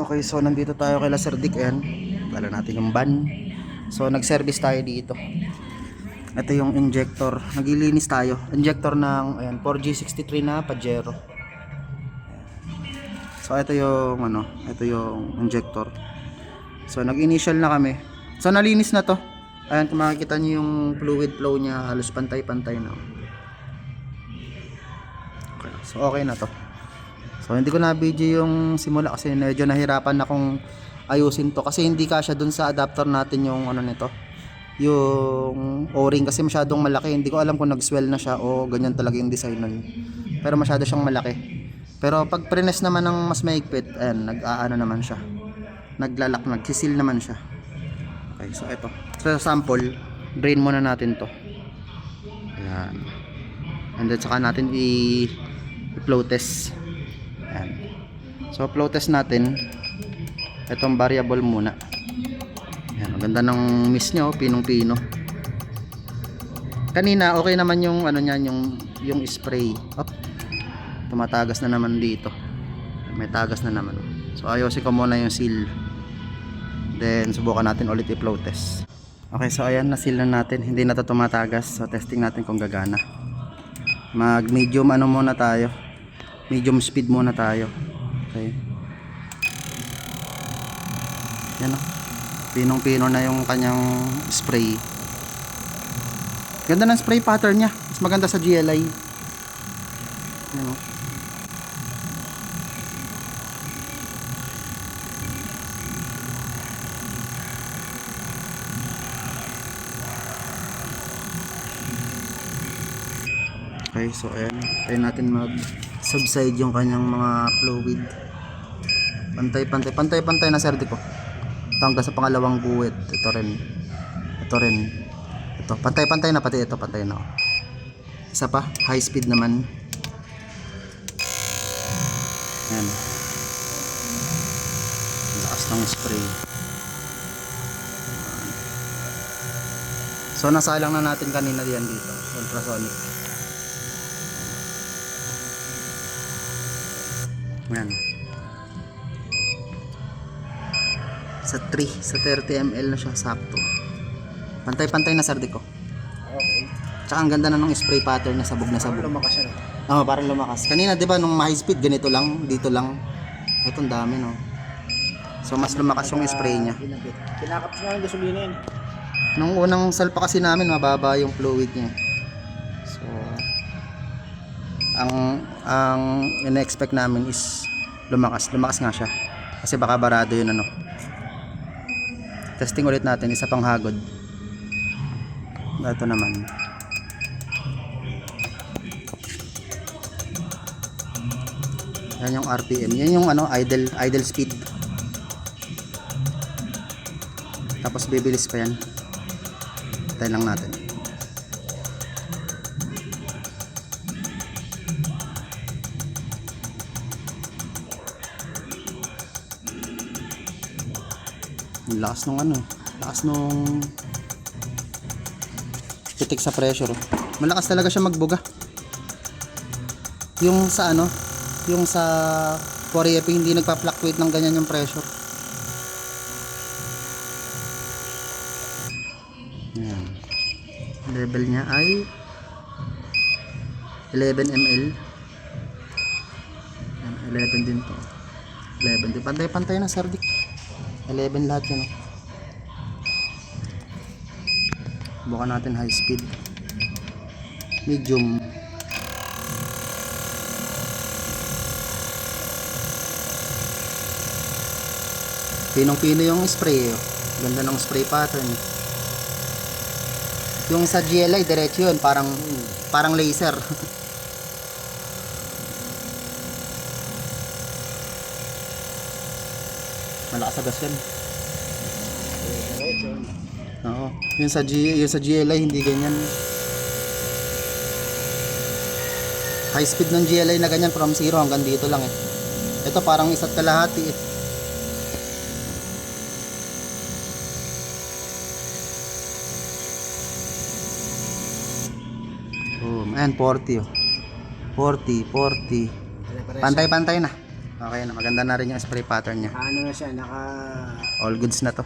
Okay, so nandito tayo kay Sir Dick. Ayan, dala natin yung van. So nag-service tayo dito. Ito yung injector. Naglilinis tayo. Injector ng ayan, 4G63 na Pajero. So ito yung ano, ito yung injector. So nag-initial na kami. So nalinis na to. Ayan, kung makikita niyo yung fluid flow niya, halos pantay-pantay na. Okay, so okay na to. So hindi ko na video yung simula kasi medyo nahirapan akong ayusin to kasi hindi kasya dun sa adapter natin yung ano nito, yung o-ring kasi masyadong malaki. Hindi ko alam kung nag-swell na siya o ganyan talaga yung design nun, pero masyado siyang malaki. Pero pag prines naman ng mas maigpit, ayan, nag-aano naman siya, naglalak, nagsisil naman siya. Okay, so ito, so sample, drain muna natin to. Ayan, and then saka natin i-flow test. Ayan. So flow test natin itong variable muna. Ayan, ang ganda ng mist nya, oh, pinong pino. Kanina okay naman yung ano niyan, yung spray. Op, tumatagas na naman dito, may tagas na naman. So ayusin ko muna yung seal, then subukan natin ulit i-flow test. Okay, so ayan, na-seal na natin, hindi na to tumatagas. So testing natin kung gagana. Mag medium ano muna tayo, medium speed muna tayo. Okay, yan o, pinong pino na yung kanyang spray. Ganda ng spray pattern nya, mas maganda sa GLI. Yan o. Okay, so ayan, tayo natin mag subside yung kanyang mga fluid. Pantay-pantay na Sir Dick ko. Ito hanggang sa pangalawang guwit. Ito rin. Ito, pantay-pantay na, pati ito pantay na. Isa pa, high speed naman. Ayan. Lakas ng spray. So nasalang na natin kanina diyan dito, ultrasonic. Ayan. Sa 30 ml na siya, sakto. Pantay-pantay na Sir Dick ko. Okay. Tsaka ang ganda na ng spray pattern na sabog na sabog. Lumakas siya. Oo, parang lumakas. Kanina 'di ba nung high speed ganito lang, dito lang. Ito ang dami no. So mas lumakas yung spray niya. Kinakapos nga yung gasolina yun. Nung unang salpa kasi namin mababa yung fluid niya. So ang ina-expect namin is lumakas nga siya. Kasi baka barado yun ano. Testing ulit natin, isa pang hagod. Ito naman. Yan yung RPM. Yan yung ano, idle speed. Tapos bibilis pa yan. Tayo lang natin. Lakas nung ano, lakas nung pitik sa pressure. Malakas talaga siya magbuga. Yung sa ano, yung sa 4EP hindi nagpa-fluctuate ng ganyan yung pressure. Yan. Level niya ay 11 ml. Yan, 11 din to. 11 din. Pantay-pantay na Sir Dick. 11 lahat yan. Bukan natin high speed. Medium. Pinong-pino yung spray. Ganda ng spray pattern. Yung sa GLI diretso yun, parang laser. Malakas agad yan. Oo. Yung sa GLI hindi ganyan. High speed ng GLI na ganyan from 0 hanggang dito lang eh. Ito parang isa't kalahati eh. Boom. Ayan, 40 oh. 40, 40. Pare-pares. Pantay-pantay na. Okay na, maganda na rin yung spray pattern niya. Ano na siya, naka... All goods na to.